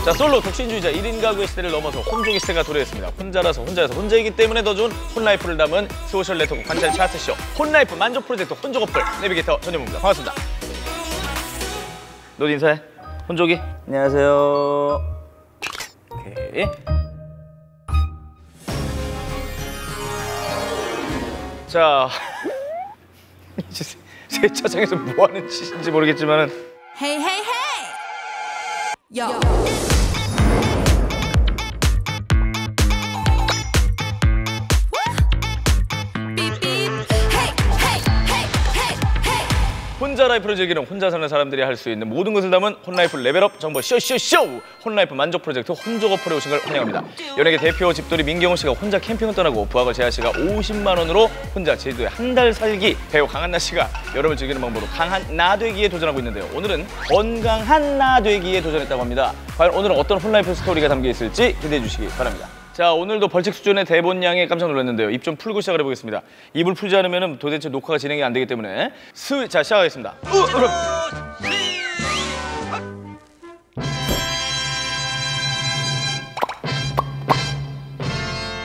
자, 솔로 독신주의자 1인 가구의 시대를 넘어서 혼족의 시대가 도래했습니다. 혼자라서 혼자여서 혼자이기 때문에 더 좋은 혼라이프를 담은 소셜 네트워크 관찰 차트쇼 혼라이프 만족 프로젝트 혼족 어플 내비게이터 전현무입니다. 반갑습니다. 너도 인사해. 혼족이. 안녕하세요. 오케이. 자, 세차장에서 뭐 하는 짓인지 모르겠지만은. Hey, hey, hey! Yo. 혼자 라이프를 즐기는 혼자 사는 사람들이 할 수 있는 모든 것을 담은 혼라이프 레벨업 정보 쇼쇼쇼! 혼라이프 만족 프로젝트 혼족 어플에 오신 걸 환영합니다. 연예계 대표 집돌이 민경호 씨가 혼자 캠핑을 떠나고 부하걸 재하 씨가 50만 원으로 혼자 제주도에 한 달 살기, 배우 강한나 씨가 여름을 즐기는 방법으로 강한 나 되기에 도전하고 있는데요. 오늘은 건강한 나 되기에 도전했다고 합니다. 과연 오늘은 어떤 혼라이프 스토리가 담겨 있을지 기대해 주시기 바랍니다. 자, 오늘도 벌칙 수준의 대본량에 깜짝 놀랐는데요. 입 좀 풀고 시작을 해보겠습니다. 입을 풀지 않으면 도대체 녹화가 진행이 안 되기 때문에 자, 시작하겠습니다.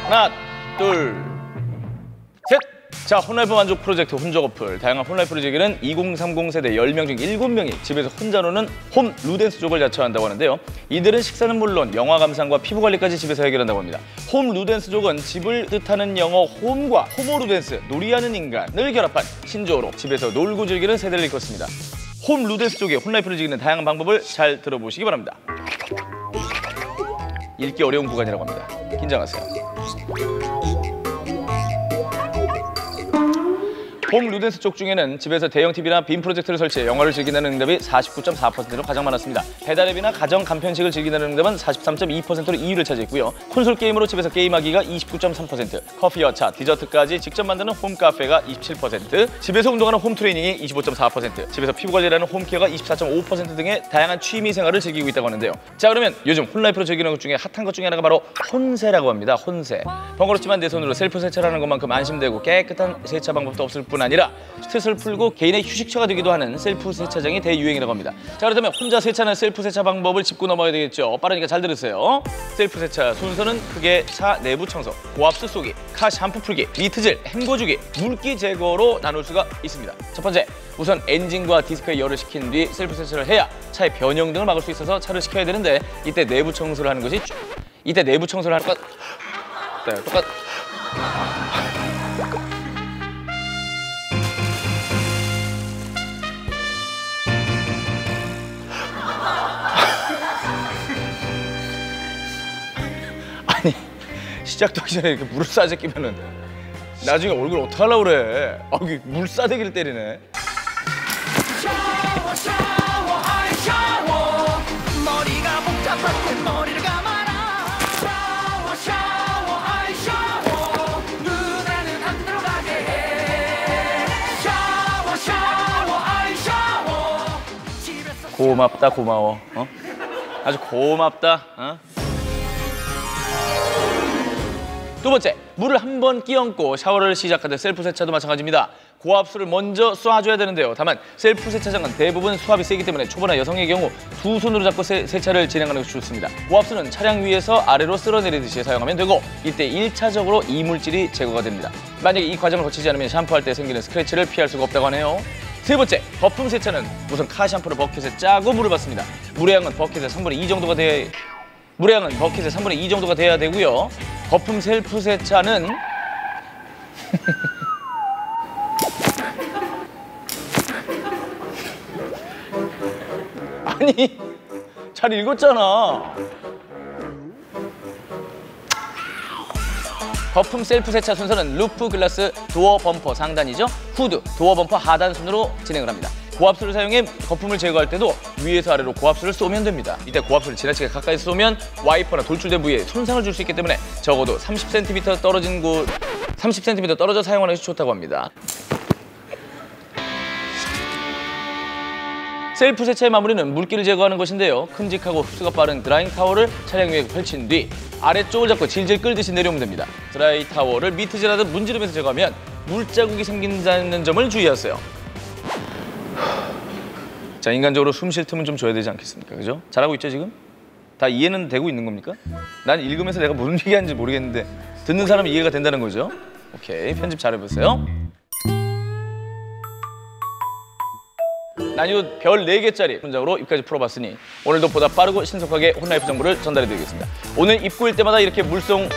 하나, 둘, 셋! 자, 혼라이프 만족 프로젝트 혼족 어플. 다양한 혼라이프를 즐기는 2030 세대 10명 중 7명이 집에서 혼자 노는 홈 루덴스족을 자처한다고 하는데요. 이들은 식사는 물론 영화 감상과 피부 관리까지 집에서 해결한다고 합니다. 홈 루덴스족은 집을 뜻하는 영어 홈과 호모 루덴스, 놀이하는 인간을 결합한 신조어로 집에서 놀고 즐기는 세대를 일컫습니다. 홈 루덴스족의 혼라이프를 즐기는 다양한 방법을 잘 들어보시기 바랍니다. 읽기 어려운 구간이라고 합니다. 긴장하세요. 홈 루덴스 쪽 중에는 집에서 대형 TV나 빔 프로젝터를 설치해 영화를 즐긴다는 응답이 49.4%로 가장 많았습니다. 배달 앱이나 가정 간편식을 즐긴다는 응답은 43.2%로 2위를 차지했고요. 콘솔 게임으로 집에서 게임하기가 29.3%, 커피와 차, 디저트까지 직접 만드는 홈 카페가 27%, 집에서 운동하는 홈 트레이닝이 25.4%, 집에서 피부 관리를 하는 홈 케어가 24.5% 등의 다양한 취미 생활을 즐기고 있다고 하는데요. 자, 그러면 요즘 혼라이프로 즐기는 것 중에 핫한 것 중에 하나가 바로 혼세라고 합니다. 혼세. 번거롭지만 내 손으로 셀프 세차를 하는 것만큼 안심되고 깨끗한 세차 방법도 없을 뿐 아니라 스트레스를 풀고 개인의 휴식처가 되기도 하는 셀프 세차장이 대유행이라고 합니다. 자, 그렇다면 혼자 세차하는 셀프 세차 방법을 짚고 넘어가야 되겠죠. 빠르니까 잘 들으세요. 셀프 세차 순서는 크게 차 내부 청소, 고압수 쏘기, 카 샴푸 풀기, 미트질, 헹궈주기, 물기 제거로 나눌 수가 있습니다. 첫 번째, 우선 엔진과 디스크에 열을 식힌 뒤 셀프 세차를 해야 차의 변형 등을 막을 수 있어서 차를 식혀야 되는데 이때 내부 청소를 하는 것이 똑같 아니, 시작도 하기 전에 이렇게 물을 싸제끼면은 나중에 얼굴 어떡하려고 그래. 아, 이게 물 싸대기를 때리네. 샤워 샤워 아이 샤워 머리가 복잡한데 머리를 감아라. 샤워 샤워 아이 샤워 눈에는 안 들어가게 해. 샤워 샤워 아이 샤워 집에서 고맙다, 고마워. 어? 아주 고맙다. 어? 두 번째, 물을 한 번 끼얹고 샤워를 시작하듯 셀프 세차도 마찬가지입니다. 고압수를 먼저 쏴줘야 되는데요. 다만 셀프 세차장은 대부분 수압이 세기 때문에 초보나 여성의 경우 두 손으로 잡고 세차를 진행하는 것이 좋습니다. 고압수는 차량 위에서 아래로 쓸어내리듯이 사용하면 되고 이때 1차적으로 이물질이 제거가 됩니다. 만약에 이 과정을 거치지 않으면 샴푸할 때 생기는 스크래치를 피할 수가 없다고 하네요. 세 번째, 거품 세차는 우선 카 샴푸를 버킷에 짜고 물을 받습니다. 물의 양은 버킷의 3분의 2 정도가 돼야 되고요. 거품 셀프 세차는 아니, 잘 읽었잖아. 거품 셀프 세차 순서는 루프, 글라스, 도어 범퍼 상단이죠. 후드, 도어 범퍼 하단 순으로 진행을 합니다. 고압수를 사용해 거품을 제거할 때도 위에서 아래로 고압수를 쏘면 됩니다. 이때 고압수를 지나치게 가까이 쏘면 와이퍼나 돌출된 부위에 손상을 줄 수 있기 때문에 적어도 30cm 떨어져 사용하는 것이 좋다고 합니다. 셀프 세차의 마무리는 물기를 제거하는 것인데요. 큼직하고 흡수가 빠른 드라잉 타월을 차량 위에 펼친 뒤 아래쪽을 잡고 질질 끌듯이 내려오면 됩니다. 드라이 타월을 미트질하듯 문지르면서 제거하면 물자국이 생긴다는 점을 주의하세요. 자, 인간적으로 숨 쉴 틈은 좀 줘야 되지 않겠습니까? 그죠? 잘하고 있죠, 지금? 다 이해는 되고 있는 겁니까? 난 읽으면서 내가 무슨 얘기하는지 모르겠는데 듣는 사람은 이해가 된다는 거죠? 오케이, 편집 잘해보세요. 난이도 별 4개짜리 문장으로 입까지 풀어봤으니 오늘도 보다 빠르고 신속하게 혼라이프 정보를 전달해드리겠습니다. 오늘 입구일 때마다 이렇게 물송...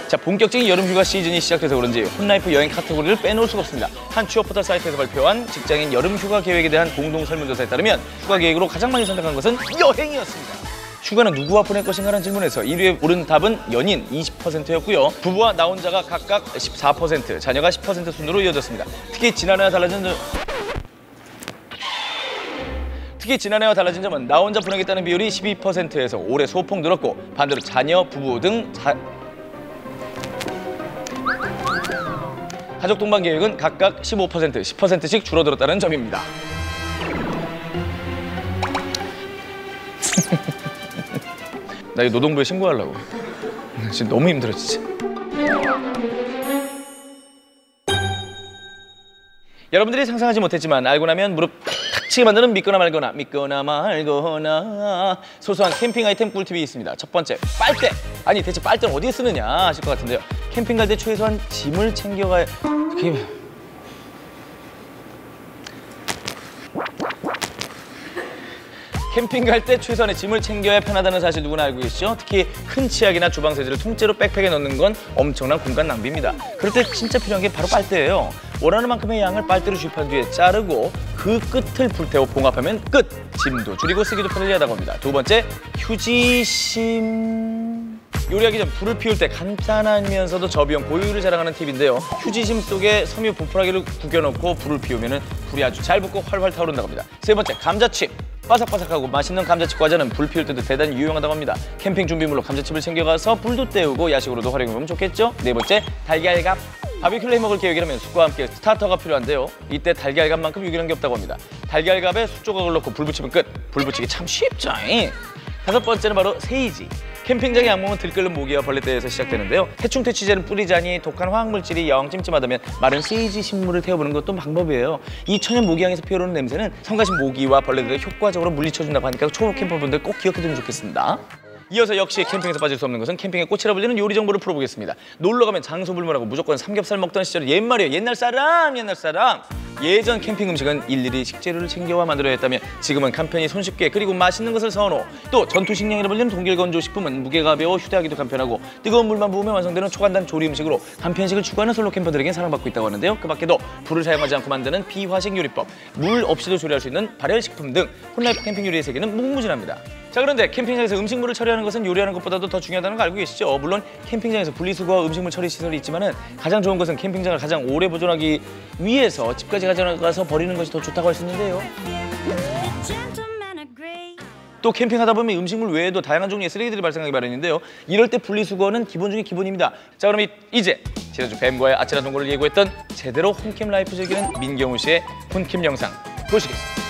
자, 본격적인 여름휴가 시즌이 시작돼서 그런지 혼라이프 여행 카테고리를 빼놓을 수가 없습니다. 한 취업 포털 사이트에서 발표한 직장인 여름휴가 계획에 대한 공동 설문조사에 따르면 휴가 계획으로 가장 많이 선택한 것은 여행이었습니다. 휴가는 누구와 보낼 것인가라는 질문에서 1위에 오른 답은 연인 20%였고요. 부부와 나 혼자가 각각 14%, 자녀가 10% 순으로 이어졌습니다. 특히 지난해와 달라진 점은 나 혼자 보내겠다는 비율이 12%에서 올해 소폭 늘었고 반대로 자녀, 부부 등 가족 동반 계획은 각각 15%, 10%씩 줄어들었다는 점입니다. 나 이거 노동부에 신고하려고. 지금 너무 힘들어 진짜. 여러분들이 상상하지 못했지만 알고 나면 무릎 탁 치게 만드는 믿거나 말거나 소소한 캠핑 아이템 꿀팁이 있습니다. 첫 번째, 빨대. 아니 대체 빨대는 어디에 쓰느냐 하실 것 같은데요. 캠핑 갈 때 최소한 짐을 챙겨가야... 캠핑 갈 때 최소한의 짐을 챙겨야 편하다는 사실 누구나 알고 계시죠? 특히 큰 치약이나 주방 세제를 통째로 백팩에 넣는 건 엄청난 공간 낭비입니다. 그럴 때 진짜 필요한 게 바로 빨대예요. 원하는 만큼의 양을 빨대로 주입한 뒤에 자르고 그 끝을 불태워 봉합하면 끝! 짐도 줄이고 쓰기도 편리하다고 합니다. 두 번째, 휴지심... 요리하기 전 불을 피울 때 간단하면서도 저비용 고효율을 자랑하는 팁인데요. 휴지심 속에 섬유 보풀하기를 구겨넣고 불을 피우면 불이 아주 잘 붙고 활활 타오른다고 합니다. 세 번째, 감자칩. 바삭바삭하고 맛있는 감자칩 과자는 불 피울 때도 대단히 유용하다고 합니다. 캠핑 준비물로 감자칩을 챙겨가서 불도 때우고 야식으로도 활용해보면 좋겠죠? 네 번째, 달걀갑. 바비큐를 해먹을 계획이라면 숯과 함께 스타터가 필요한데요. 이때 달걀갑만큼 유기한 게 없다고 합니다. 달걀갑에 숯조각을 넣고 불 붙이면 끝! 불 붙이기 참 쉽죠? 다섯 번째는 바로 세이지. 캠핑장의 악몽은 들끓는 모기와 벌레떼에서 시작되는데요. 해충 퇴치제는 뿌리자니 독한 화학물질이 영 찜찜하다면 마른 세이지 식물을 태워보는 것도 방법이에요. 이 천연 모기향에서 피어오르는 냄새는 성가신 모기와 벌레들을 효과적으로 물리쳐준다고 하니까 초보 캠퍼분들 꼭 기억해두면 좋겠습니다. 이어서 역시 캠핑에서 빠질 수 없는 것은 캠핑의 꽃이라 불리는 요리 정보를 풀어보겠습니다. 놀러 가면 장소 불문하고 무조건 삼겹살 먹던 시절 옛말이에요. 옛날 사람. 예전 캠핑 음식은 일일이 식재료를 챙겨와 만들어야 했다면 지금은 간편히 손쉽게 그리고 맛있는 것을 선호. 또 전투 식량이라 불리는 동결 건조 식품은 무게가 가벼워 휴대하기도 간편하고 뜨거운 물만 부으면 완성되는 초간단 조리 음식으로 간편식을 추구하는 솔로 캠퍼들에겐 사랑받고 있다고 하는데요. 그 밖에도 불을 사용하지 않고 만드는 비화식 요리법, 물 없이도 조리할 수 있는 발열식품 등 혼라이프 캠핑 요리의 세계는 무궁무진합니다. 자, 그런데 캠핑장에서 음식물을 처리하는 것은 요리하는 것보다도 더 중요하다는 거 알고 계시죠? 물론 캠핑장에서 분리수거와 음식물 처리 시설이 있지만은 가장 좋은 것은 캠핑장을 가장 오래 보존하기 위해서 집까지 가져가서 버리는 것이 더 좋다고 할 수 있는데요. 또 캠핑하다 보면 음식물 외에도 다양한 종류의 쓰레기들이 발생하기 마련인데요. 이럴 때 분리수거는 기본 중에 기본입니다. 자, 그럼 이제 지난주 뱀과의 아찔한 동거를 예고했던 제대로 홈캠 라이프 즐기는 민경우 씨의 홈캠 영상 보시겠습니다.